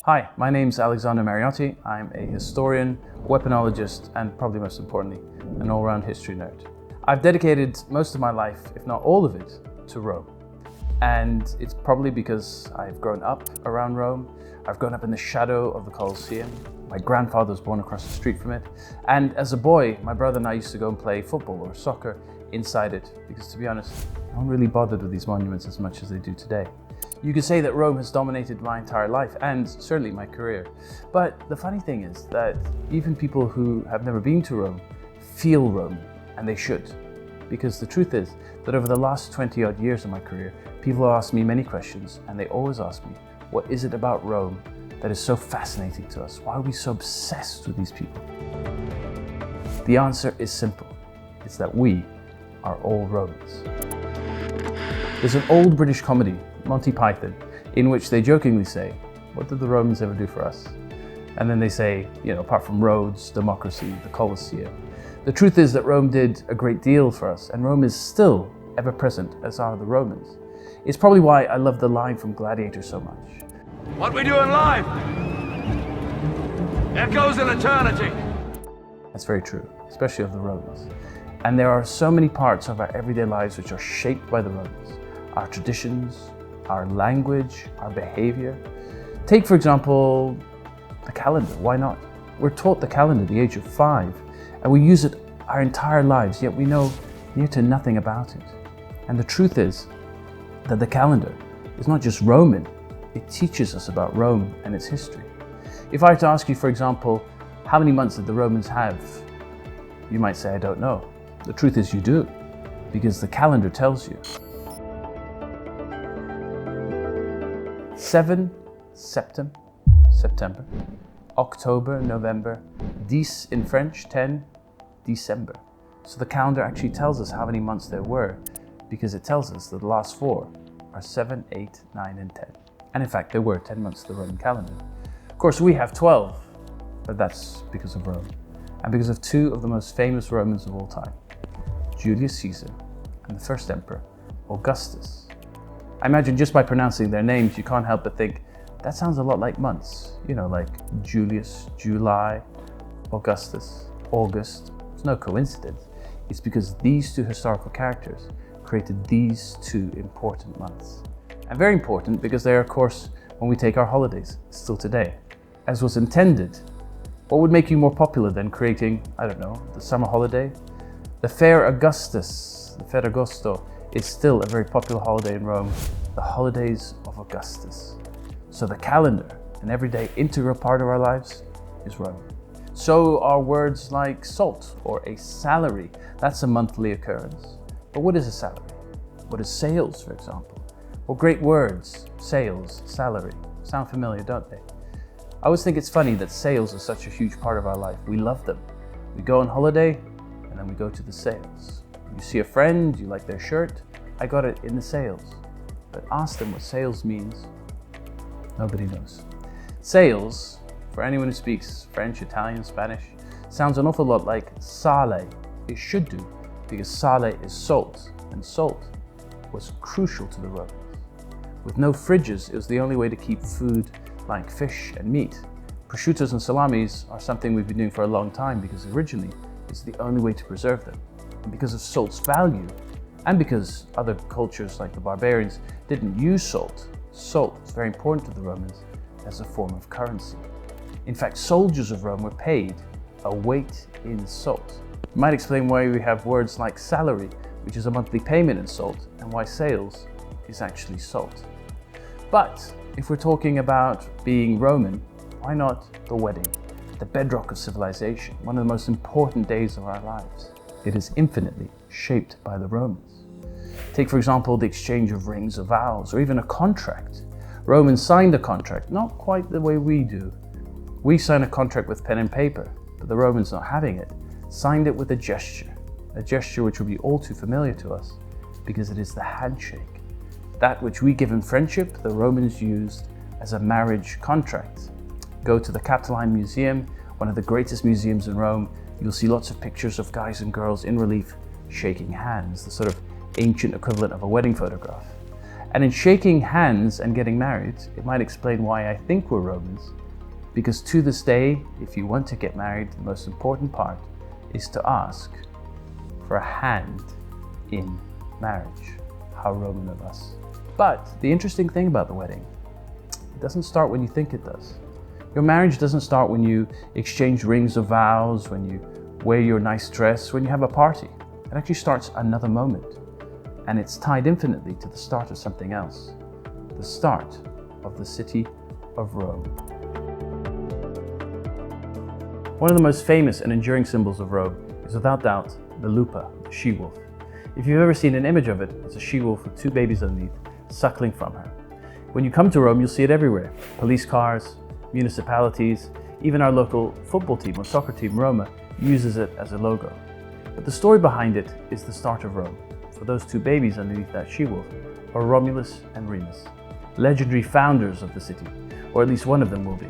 Hi, my name's Alexander Mariotti. I'm a historian, weaponologist, and probably most importantly, an all-round history nerd. I've dedicated most of my life, if not all of it, to Rome. And it's probably because I've grown up around Rome. I've grown up in the shadow of the Colosseum. My grandfather was born across the street from it. And as a boy, my brother and I used to go and play football or soccer inside it, because to be honest, no one really bothered with these monuments as much as they do today. You could say that Rome has dominated my entire life and certainly my career. But the funny thing is that even people who have never been to Rome feel Roman, and they should. Because the truth is that over the last 20 odd years of my career, people have asked me many questions, and they always ask me, what is it about Rome that is so fascinating to us? Why are we so obsessed with these people? The answer is simple. It's that we are all Romans. There's an old British comedy, Monty Python, in which they jokingly say, what did the Romans ever do for us? And then they say, apart from roads, democracy, the Colosseum. The truth is that Rome did a great deal for us, and Rome is still ever present, as are the Romans. It's probably why I love the line from Gladiator so much. What we do in life echoes in eternity. That's very true, especially of the Romans. And there are so many parts of our everyday lives which are shaped by the Romans. Our traditions, our language, our behavior. Take, for example, the calendar. Why not? We're taught the calendar at the age of 5, and we use it our entire lives, yet we know near to nothing about it. And the truth is that the calendar is not just Roman, it teaches us about Rome and its history. If I were to ask you, for example, how many months did the Romans have? You might say, I don't know. The truth is you do, because the calendar tells you. 7 September, October, November, 10 in French, 10 December. So the calendar actually tells us how many months there were, because it tells us that the last 4 are 7, 8, 9, and 10. And in fact, there were 10 months of the Roman calendar. Of course, we have 12, but that's because of Rome, and because of 2 of the most famous Romans of all time, Julius Caesar and the first emperor, Augustus. I imagine just by pronouncing their names, you can't help but think, that sounds a lot like months. Like Julius, July, Augustus, August. It's no coincidence. It's because these 2 historical characters created these 2 important months. And very important because they are, of course, when we take our holidays, still today. As was intended, what would make you more popular than creating, the summer holiday? The Fair Augustus, the Ferragosto, is still a very popular holiday in Rome, the holidays of Augustus. So the calendar, an everyday integral part of our lives, is Rome. So are words like salt or a salary. That's a monthly occurrence. But what is a salary? What is sales, for example? Well, great words, sales, salary, sound familiar, don't they? I always think it's funny that sales is such a huge part of our life. We love them. We go on holiday, and then we go to the sales. You see a friend, you like their shirt, I got it in the sales. But ask them what sales means. Nobody knows. Sales, for anyone who speaks French, Italian, Spanish, sounds an awful lot like sale. It should do, because sale is salt, and salt was crucial to the Romans. With no fridges, it was the only way to keep food like fish and meat. Prosciuttos and salamis are something we've been doing for a long time because originally it's the only way to preserve them. And because of salt's value, and because other cultures like the barbarians didn't use salt, salt was very important to the Romans as a form of currency. In fact, soldiers of Rome were paid a weight in salt. It might explain why we have words like salary, which is a monthly payment in salt, and why sales is actually salt. But if we're talking about being Roman, why not the wedding, the bedrock of civilization, one of the most important days of our lives? It is infinitely shaped by the Romans. Take, for example, the exchange of rings or vows, or even a contract. Romans signed a contract, not quite the way we do. We sign a contract with pen and paper, but the Romans, not having it, signed it with a gesture which will be all too familiar to us, because it is the handshake. That which we give in friendship, the Romans used as a marriage contract. Go to the Capitoline Museum, one of the greatest museums in Rome. You'll see lots of pictures of guys and girls in relief shaking hands, the sort of ancient equivalent of a wedding photograph. And in shaking hands and getting married, it might explain why I think we're Romans. Because to this day, if you want to get married, the most important part is to ask for a hand in marriage. How Roman of us. But the interesting thing about the wedding, it doesn't start when you think it does. Your marriage doesn't start when you exchange rings of vows, when you wear your nice dress, when you have a party. It actually starts another moment. And it's tied infinitely to the start of something else. The start of the city of Rome. One of the most famous and enduring symbols of Rome is without doubt the lupa, the she-wolf. If you've ever seen an image of it, it's a she-wolf with two babies underneath, suckling from her. When you come to Rome, you'll see it everywhere. Police cars, municipalities, even our local football team or soccer team, Roma, uses it as a logo. But the story behind it is the start of Rome. For those two babies underneath that she-wolf are Romulus and Remus, legendary founders of the city, or at least one of them will be.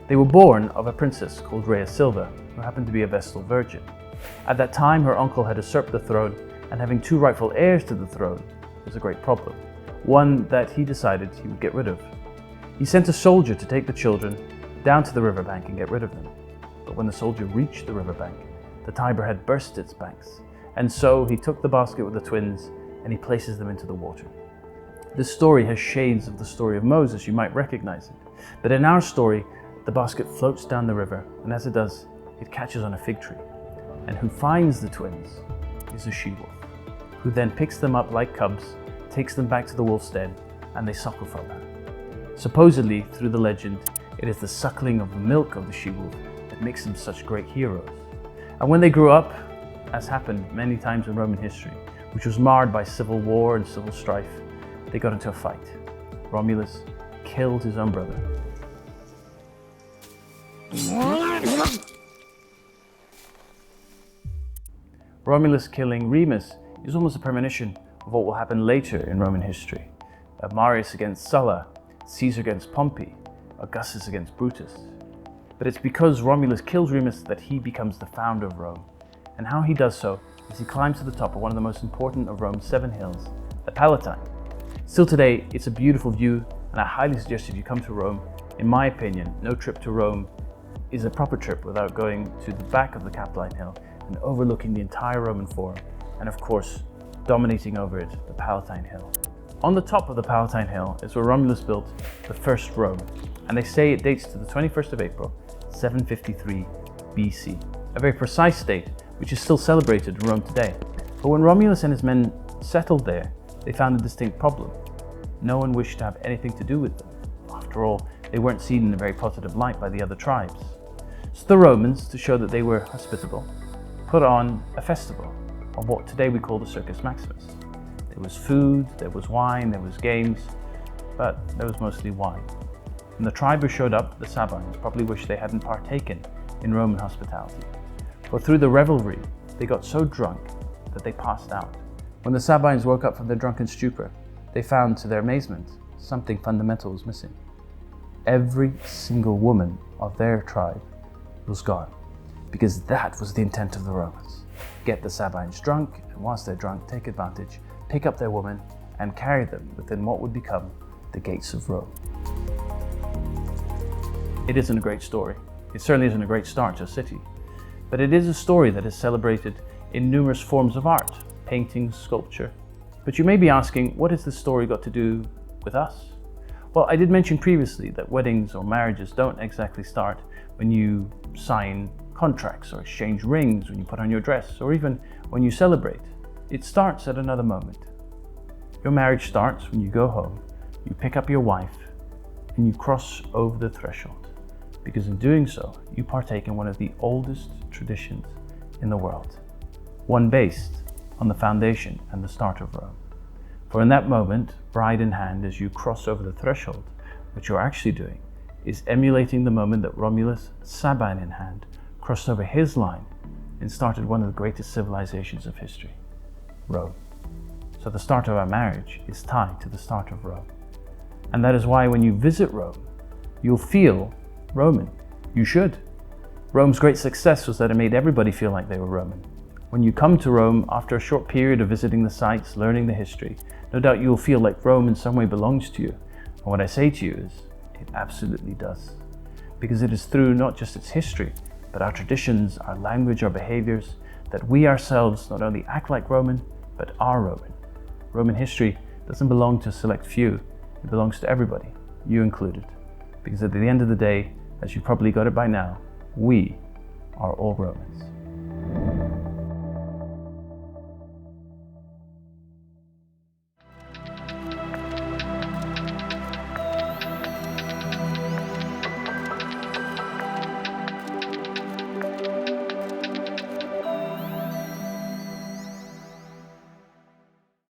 They were born of a princess called Rhea Silva, who happened to be a Vestal virgin. At that time, her uncle had usurped the throne, and having two rightful heirs to the throne was a great problem, one that he decided he would get rid of. He sent a soldier to take the children down to the riverbank and get rid of them. But when the soldier reached the riverbank, the Tiber had burst its banks, and so he took the basket with the twins and he places them into the water. This story has shades of the story of Moses, you might recognize it. But in our story, the basket floats down the river, and as it does, it catches on a fig tree. And who finds the twins is a she-wolf, who then picks them up like cubs, takes them back to the wolf's den, and they suckle from her. Supposedly, through the legend, it is the suckling of the milk of the she-wolf that makes them such great heroes. And when they grew up, as happened many times in Roman history, which was marred by civil war and civil strife, they got into a fight. Romulus killed his own brother. Romulus killing Remus is almost a premonition of what will happen later in Roman history. Marius against Sulla, Caesar against Pompey, Augustus against Brutus. But it's because Romulus kills Remus that he becomes the founder of Rome. And how he does so is he climbs to the top of one of the most important of Rome's 7 hills, the Palatine. Still today, it's a beautiful view, and I highly suggest if you come to Rome, in my opinion, no trip to Rome is a proper trip without going to the back of the Capitoline Hill and overlooking the entire Roman Forum, and of course, dominating over it, the Palatine Hill. On the top of the Palatine Hill is where Romulus built the first Rome, and they say it dates to the 21st of April, 753 BC, a very precise date which is still celebrated in Rome today. But when Romulus and his men settled there, they found a distinct problem. No one wished to have anything to do with them. After all, they weren't seen in a very positive light by the other tribes. So the Romans, to show that they were hospitable, put on a festival of what today we call the Circus Maximus. There was food, there was wine, there was games, but there was mostly wine. When the tribe who showed up, the Sabines, probably wished they hadn't partaken in Roman hospitality. For through the revelry, they got so drunk that they passed out. When the Sabines woke up from their drunken stupor, they found, to their amazement, something fundamental was missing. Every single woman of their tribe was gone, because that was the intent of the Romans. Get the Sabines drunk, and whilst they're drunk, take advantage, pick up their women, and carry them within what would become the gates of Rome. It isn't a great story. It certainly isn't a great start to a city. But it is a story that is celebrated in numerous forms of art, painting, sculpture. But you may be asking, what has this story got to do with us? Well, I did mention previously that weddings or marriages don't exactly start when you sign contracts or exchange rings, when you put on your dress, or even when you celebrate. It starts at another moment. Your marriage starts when you go home, you pick up your wife, and you cross over the threshold. Because in doing so, you partake in one of the oldest traditions in the world, one based on the foundation and the start of Rome. For in that moment, bride in hand, as you cross over the threshold, what you're actually doing is emulating the moment that Romulus, Sabine in hand, crossed over his line and started one of the greatest civilizations of history, Rome. So the start of our marriage is tied to the start of Rome. And that is why when you visit Rome, you'll feel Roman. You should. Rome's great success was that it made everybody feel like they were Roman. When you come to Rome, after a short period of visiting the sites, learning the history, no doubt you will feel like Rome in some way belongs to you. And what I say to you is, it absolutely does. Because it is through not just its history, but our traditions, our language, our behaviors, that we ourselves not only act like Roman, but are Roman. Roman history doesn't belong to a select few, it belongs to everybody, you included. Because at the end of the day, as you probably got it by now, we are all Romans.